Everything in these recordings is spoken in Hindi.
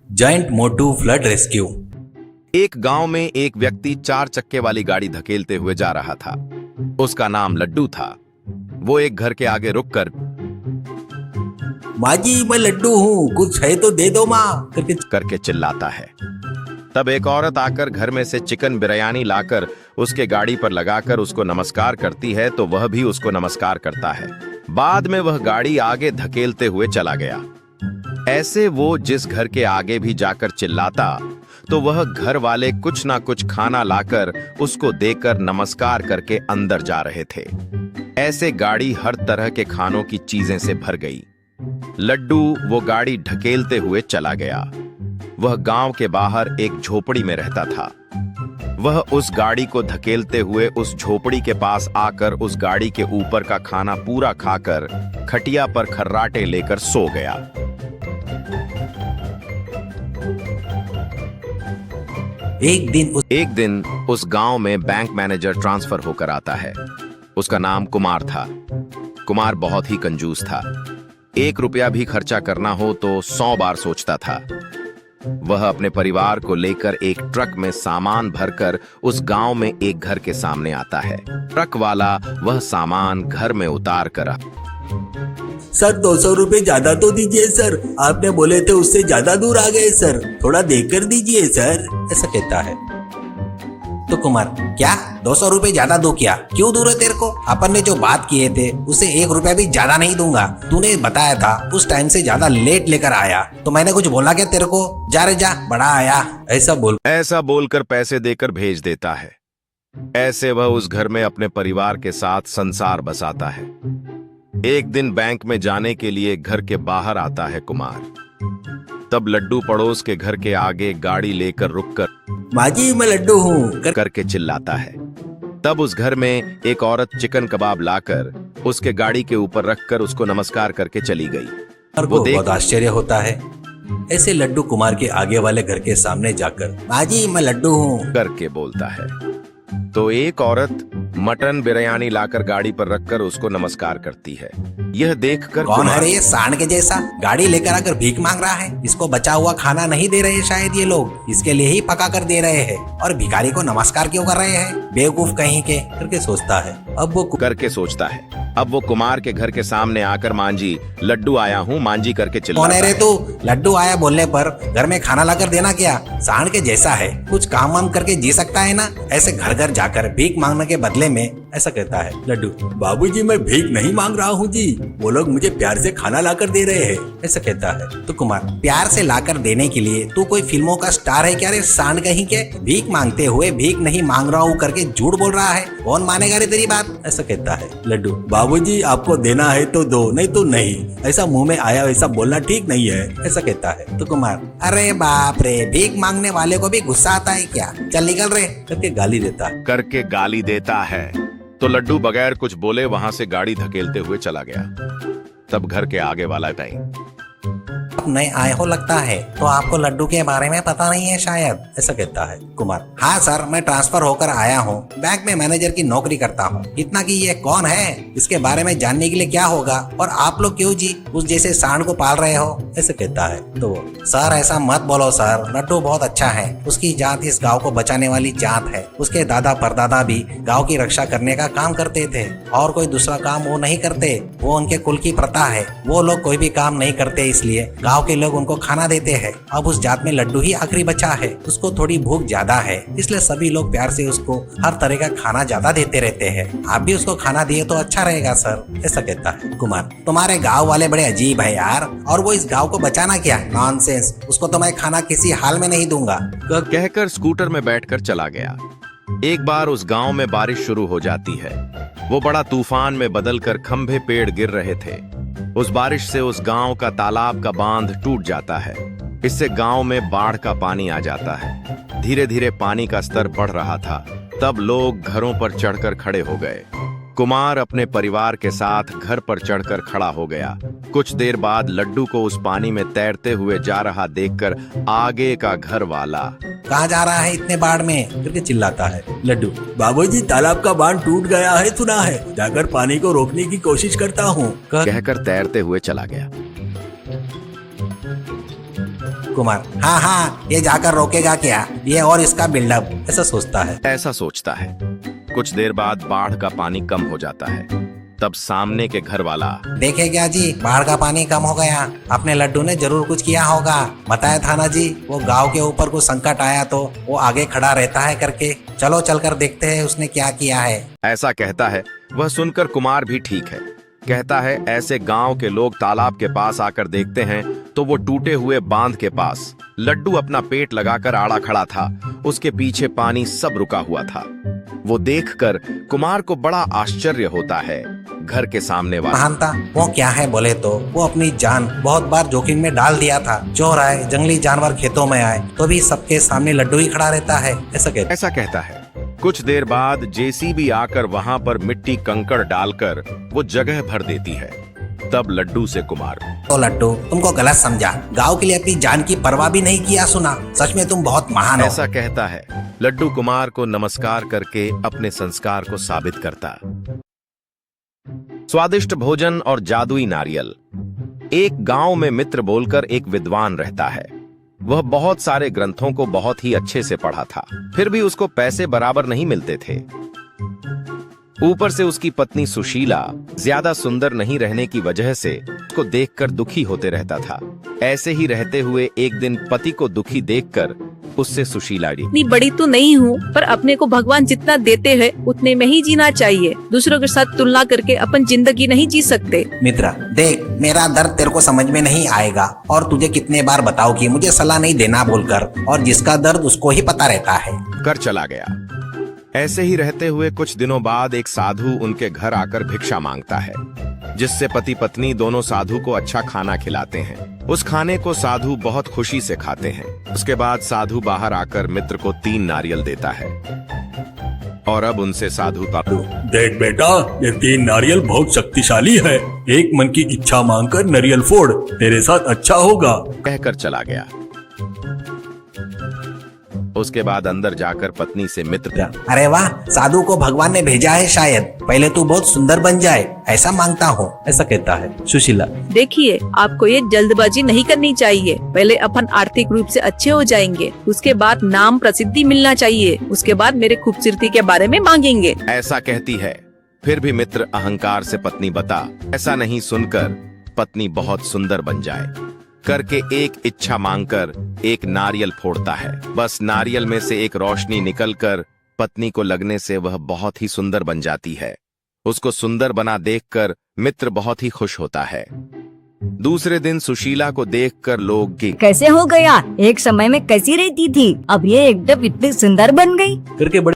जॉइंट मोटू फ्लड रेस्क्यू। एक गांव में एक व्यक्ति 4 चक्के वाली गाड़ी धकेलते हुए जा रहा था। उसका नाम लड्डू था। वो एक घर के आगे रुककर माँ जी मैं लड्डू हूँ, कुछ है तो दे दो माँ करके चिल्लाता है। तब एक औरत आकर घर में से चिकन बिरयानी लाकर उसके गाड़ी पर लगाकर उसको नमस्कार करती है तो वह भी उसको नमस्कार करता है। बाद में वह गाड़ी आगे धकेलते हुए चला गया। ऐसे वो जिस घर के आगे भी जाकर चिल्लाता तो वह घर वाले कुछ ना कुछ खाना लाकर उसको देकर नमस्कार करके अंदर जा रहे थे। ऐसे गाड़ी हर तरह के खानों की चीजें से भर गई। लड्डू वो गाड़ी ढकेलते हुए चला गया। वह गांव के बाहर एक झोपड़ी में रहता था। वह उस गाड़ी को धकेलते हुए उस झोपड़ी के पास आकर उस गाड़ी के ऊपर का खाना पूरा खाकर खटिया पर खर्राटे लेकर सो गया। एक दिन उस गांव में बैंक मैनेजर ट्रांसफर होकर आता है। उसका नाम कुमार था। कुमार बहुत ही कंजूस था। 1 रुपया भी खर्चा करना हो तो 100 बार सोचता था। वह अपने परिवार को लेकर एक ट्रक में सामान भरकर उस गांव में एक घर के सामने आता है। ट्रक वाला वह सामान घर में उतार कर सर 200 रुपए ज्यादा तो दीजिए सर, आपने बोले थे उससे ज्यादा दूर आ गए सर, थोड़ा देकर दीजिए सर, ऐसा कहता है। तो कुमार क्या 200 रुपए ज्यादा दो क्या, क्यों दूर है तेरे को, अपन ने जो बात किए थे उसे 1 रुपया भी ज्यादा नहीं दूंगा। तूने बताया था उस टाइम से ज्यादा लेट लेकर आया तो मैंने कुछ बोला क्या तेरे को, जा रे जा बड़ा आया, ऐसा बोलकर पैसे देकर भेज देता है। ऐसे वह उस घर में अपने परिवार के साथ संसार बसाता है। एक दिन बैंक में जाने के लिए घर के बाहर आता है कुमार। तब लड्डू पड़ोस के घर के आगे गाड़ी लेकर रुककर माँ जी मैं लड्डू हूँ करके चिल्लाता है। तब उस घर में एक औरत चिकन कबाब लाकर उसके गाड़ी के ऊपर रखकर उसको नमस्कार करके चली गई। और वो बहुत आश्चर्य होता है। ऐसे लड्डू कुमार के आगे वाले घर के सामने जाकर माँ जी मैं लड्डू हूँ करके बोलता है। तो एक औरत मटन बिरयानी लाकर गाड़ी पर रखकर उसको नमस्कार करती है। यह देखकर कौन है रे ये सांड के जैसा, गाड़ी लेकर आकर भीख मांग रहा है, इसको बचा हुआ खाना नहीं दे रहे शायद ये लोग, इसके लिए ही पका कर दे रहे हैं और भिखारी को नमस्कार क्यों कर रहे हैं, बेवकूफ कहीं के करके सोचता है। अब वो कुमार के घर के सामने आकर मांझी लड्डू आया हूँ मांझी करके चिल्लाता है। कौन है रे तू, लड्डू आया बोलने पर घर में खाना लाकर देना क्या, सांड के जैसा है, कुछ काम वाम करके जी सकता है ना, ऐसे घर घर जाकर भीख मांगने के बदले में, ऐसा कहता है लड्डू। बाबूजी मैं भीख नहीं मांग रहा हूँ जी, वो लोग मुझे प्यार से खाना लाकर दे रहे हैं, ऐसा कहता है। तो कुमार प्यार से लाकर देने के लिए तू कोई फिल्मों का स्टार है क्या रे सांड कहीं के, भीख मांगते हुए भीख नहीं मांग रहा हूँ करके झूठ बोल रहा है, कौन मानेगा रे तेरी बात, ऐसा कहता है लड्डू। बाबूजी आपको देना है तो दो, नहीं तो नहीं, ऐसा मुंह में आया वैसा बोलना ठीक नहीं है, ऐसा कहता है। तो कुमार अरे बाप रे, भीख मांगने वाले को भी गुस्सा आता है क्या, चल निकल रे करके गाली देता है। तो लड्डू बगैर कुछ बोले वहां से गाड़ी धकेलते हुए चला गया। तब घर के आगे वाला टाइम नए आए हो लगता है, तो आपको लड्डू के बारे में पता नहीं है शायद, ऐसा कहता है कुमार। हाँ सर मैं ट्रांसफर होकर आया हूँ, बैंक में मैनेजर की नौकरी करता हूँ, इतना कि ये कौन है इसके बारे में जानने के लिए क्या होगा, और आप लोग क्यों जी उस जैसे सांड को पाल रहे हो, ऐसे कहता है। तो सर ऐसा मत बोलो सर, लड्डू बहुत अच्छा है, उसकी जात इस गाँव को बचाने वाली जात है, उसके दादा परदादा भी गाँव की रक्षा करने का काम करते थे और कोई दूसरा काम वो नहीं करते, वो उनके कुल की प्रथा है, वो लोग कोई भी काम नहीं करते इसलिए गांव के लोग उनको खाना देते हैं। अब उस जात में लड्डू ही आखिरी बचा है, उसको थोड़ी भूख ज्यादा है इसलिए सभी लोग प्यार से उसको हर तरह का खाना ज्यादा देते रहते हैं, आप भी उसको खाना दिए तो अच्छा रहेगा सर, ऐसा कहता है कुमार। तुम्हारे गांव वाले बड़े अजीब है यार, और वो इस गांव को बचाना क्या, नॉनसेंस, उसको तो मैं खाना किसी हाल में नहीं दूंगा कहकर स्कूटर में बैठकर चला गया। एक बार उस गांव में बारिश शुरू हो जाती है। वो बड़ा तूफान में बदलकर खंभे पेड़ गिर रहे थे। उस बारिश से उस गांव का तालाब का बांध टूट जाता है। इससे गांव में बाढ़ का पानी आ जाता है। धीरे धीरे पानी का स्तर बढ़ रहा था। तब लोग घरों पर चढ़कर खड़े हो गए। कुमार अपने परिवार के साथ घर पर चढ़कर खड़ा हो गया। कुछ देर बाद लड्डू को उस पानी में तैरते हुए जा रहा देखकर आगे का घर वाला कहाँ जा रहा है इतने बाढ़ में करके चिल्लाता है लड्डू। बाबूजी तालाब का बांध टूट गया है सुना है, जाकर पानी को रोकने की कोशिश करता हूँ कहकर तैरते हुए चला गया। कुमार, हाँ हाँ, ये जाकर रोकेगा क्या, ये और इसका बिल्डअप, ऐसा सोचता है। ऐसा सोचता है। कुछ देर बाद बाढ़ का पानी कम हो जाता है। तब सामने के घर वाला, देखे क्या जी, बाढ़ का पानी कम हो गया, अपने लड्डू ने जरूर कुछ किया होगा, बताया था ना जी, वो गांव के ऊपर कुछ संकट आया तो वो आगे खड़ा रहता है करके, चलो चलकर देखते हैं उसने क्या किया है। ऐसा कहता है। वह सुनकर कुमार भी ठीक है, कहता है। ऐसे गांव के लोग तालाब के पास आकर देखते हैं तो वो टूटे हुए बांध के पास लड्डू अपना पेट लगाकर आड़ा खड़ा था। उसके पीछे पानी सब रुका हुआ था। वो देखकर कुमार को बड़ा आश्चर्य होता है। घर के सामने वाला, महानता, वो क्या है बोले तो वो अपनी जान बहुत बार जोखिम में डाल दिया था। चोर आए, जंगली जानवर खेतों में आए तो भी सबके सामने लड्डू ही खड़ा रहता है, ऐसा कहता है। कुछ देर बाद जेसीबी आकर वहां पर मिट्टी कंकड़ डालकर वो जगह भर देती है। तब लड्डू से कुमार, तो लड्डू, तुमको गलत समझा, गांव के लिए अपनी जान की परवाह भी नहीं किया, सुना, सच में तुम बहुत महान हो। ऐसा कहता है। लड्डू कुमार को नमस्कार करके अपने संस्कार को साबित करता। स्वादिष्ट भोजन और जादुई नारियल। एक गांव में मित्र बोलकर एक विद्वान रहता है। वह बहुत सारे ग्रंथों को बहुत ही अच्छे से पढ़ा था, फिर भी उसको पैसे बराबर नहीं मिलते थे। ऊपर से उसकी पत्नी सुशीला ज्यादा सुंदर नहीं रहने की वजह से उसको देखकर दुखी होते रहता था। ऐसे ही रहते हुए एक दिन पति को दुखी देखकर उससे सुशीला, इतनी बड़ी तो नहीं हूँ, पर अपने को भगवान जितना देते हैं उतने में ही जीना चाहिए। दूसरों के साथ तुलना करके अपन जिंदगी नहीं जी सकते। मित्र देख, मेरा दर्द तेरे को समझ में नहीं आएगा और तुझे कितने बार बताओ कि मुझे सलाह नहीं देना बोलकर, और जिसका दर्द उसको ही पता रहता है। कर चला गया। ऐसे ही रहते हुए कुछ दिनों बाद एक साधु उनके घर आकर भिक्षा मांगता है, जिससे पति पत्नी दोनों साधु को अच्छा खाना खिलाते हैं। उस खाने को साधु बहुत खुशी से खाते हैं। उसके बाद साधु बाहर आकर मित्र को 3 नारियल देता है और अब उनसे साधु का, देख बेटा, ये 3 नारियल बहुत शक्तिशाली है। एक मन की इच्छा मांगकर नारियल फोड़, तेरे साथ अच्छा होगा, कहकर चला गया। उसके बाद अंदर जाकर पत्नी से मित्र, अरे वाह, साधु को भगवान ने भेजा है शायद, पहले तू बहुत सुंदर बन जाए, ऐसा मांगता हूँ, ऐसा कहता है। सुशीला, देखिए, आपको ये जल्दबाजी नहीं करनी चाहिए। पहले अपन आर्थिक रूप से अच्छे हो जाएंगे, उसके बाद नाम प्रसिद्धि मिलना चाहिए, उसके बाद मेरे खूबसूरती के बारे में मांगेंगे, ऐसा कहती है। फिर भी मित्र अहंकार से पत्नी बता, ऐसा नहीं सुनकर पत्नी बहुत सुंदर बन जाए करके एक इच्छा मांगकर एक नारियल फोड़ता है। बस नारियल में से एक रोशनी निकलकर पत्नी को लगने से वह बहुत ही सुंदर बन जाती है। उसको सुंदर बना देखकर मित्र बहुत ही खुश होता है। दूसरे दिन सुशीला को देखकर लोग कैसे हो गया, एक समय में कैसी रहती थी, अब ये एकदम इतनी सुंदर बन गई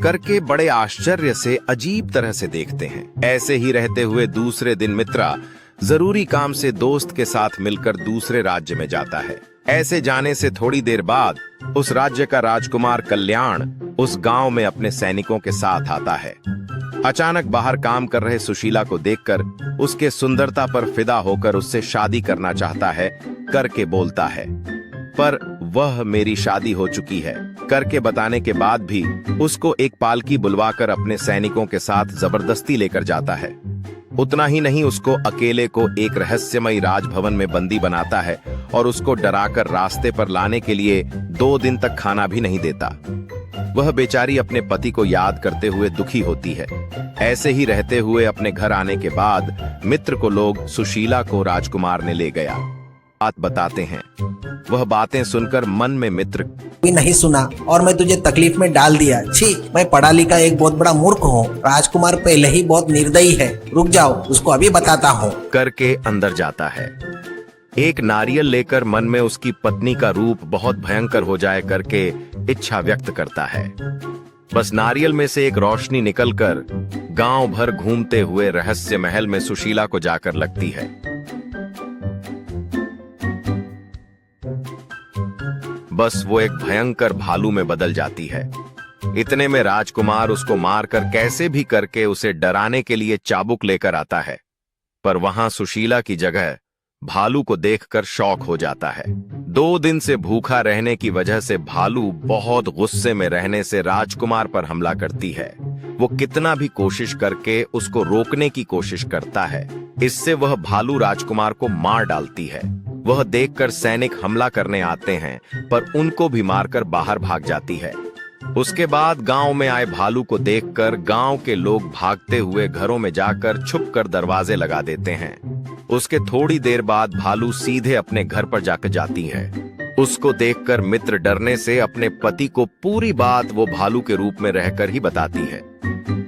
करके बड़े आश्चर्य से अजीब तरह से देखते हैं। ऐसे ही रहते हुए दूसरे दिन मित्रा जरूरी काम से दोस्त के साथ मिलकर दूसरे राज्य में जाता है। ऐसे जाने से थोड़ी देर बाद उस राज्य का राजकुमार कल्याण उस गांव में अपने सैनिकों के साथ आता है। अचानक बाहर काम कर रहे सुशीला को देखकर उसके सुंदरता पर फिदा होकर उससे शादी करना चाहता है करके बोलता है, पर वह मेरी शादी हो चुकी है करके बताने के बाद भी उसको एक पालकी बुलवाकर अपने सैनिकों के साथ जबरदस्ती लेकर जाता है। उतना ही नहीं, उसको अकेले को एक रहस्यमयी राजभवन में बंदी बनाता है और उसको डराकर रास्ते पर लाने के लिए 2 दिन तक खाना भी नहीं देता। वह बेचारी अपने पति को याद करते हुए दुखी होती है। ऐसे ही रहते हुए अपने घर आने के बाद मित्र को लोग सुशीला को राजकुमार ने ले गया बात बताते हैं। वह बातें सुनकर मन में मित्र भी नहीं सुना और मैं तुझे तकलीफ में डाल दिया। छी, मैं पढ़ा लिखा एक बहुत बड़ा मूर्ख हूँ। राजकुमार पहले ही बहुत निर्दयी है, रुक जाओ, उसको अभी बताता हूँ करके अंदर जाता है। एक नारियल लेकर मन में उसकी पत्नी का रूप बहुत भयंकर हो जाए करके इच्छा व्यक्त करता है। बस नारियल में से एक रोशनी निकलकर गांव भर घूमते हुए रहस्य महल में सुशीला को जाकर लगती है। बस वो एक भयंकर भालू में बदल जाती है। इतने में राजकुमार उसको मारकर कैसे भी करके उसे डराने के लिए चाबुक लेकर आता है, पर वहां सुशीला की जगह भालू को देखकर शॉक हो जाता है। 2 दिन से भूखा रहने की वजह से भालू बहुत गुस्से में रहने से राजकुमार पर हमला करती है। वो कितना भी कोशिश करके उसको रोकने की कोशिश करता है, इससे वह भालू राजकुमार को मार डालती है। वह देखकर सैनिक हमला करने आते हैं, पर उनको भी मारकर बाहर भाग जाती है। उसके बाद गांव में आए भालू को देखकर गांव के लोग भागते हुए घरों में जाकर छुपकर दरवाजे लगा देते हैं। उसके थोड़ी देर बाद भालू सीधे अपने घर पर जाकर जाती है। उसको देखकर मित्र डरने से अपने पति को पूरी बात वो भालू के रूप में रहकर ही बताती है।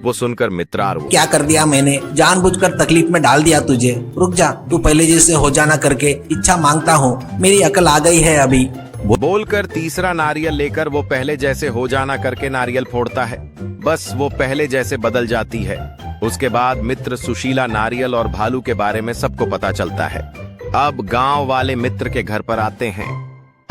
वो सुनकर मित्रार क्या कर दिया मैंने, जानबूझकर तकलीफ में डाल दिया तुझे। रुक जा, तू पहले जैसे हो जाना करके इच्छा मांगता हूँ, मेरी अकल आ गई है अभी। वो बोलकर तीसरा नारियल लेकर वो पहले जैसे हो जाना करके नारियल फोड़ता है। बस वो पहले जैसे बदल जाती है। उसके बाद मित्र सुशीला नारियल और भालू के बारे में सबको पता चलता है। अब गांव वाले मित्र के घर पर आते हैं।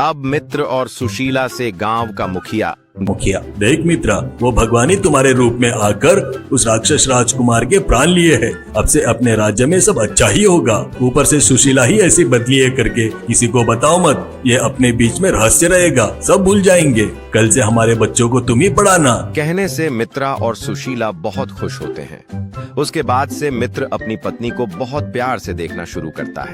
अब मित्र और सुशीला से गांव का मुखिया देख मित्रा, वो भगवानी तुम्हारे रूप में आकर उस राक्षस राजकुमार के प्राण लिए है। अब से अपने राज्य में सब अच्छा ही होगा। ऊपर से सुशीला ही ऐसी बदली है करके किसी को बताओ मत, ये अपने बीच में रहस्य रहेगा, सब भूल जाएंगे। कल से हमारे बच्चों को तुम ही पढ़ाना। कहने से मित्रा और सुशीला बहुत खुश होते हैं। उसके बाद से मित्र अपनी पत्नी को बहुत प्यार से देखना शुरू करता है।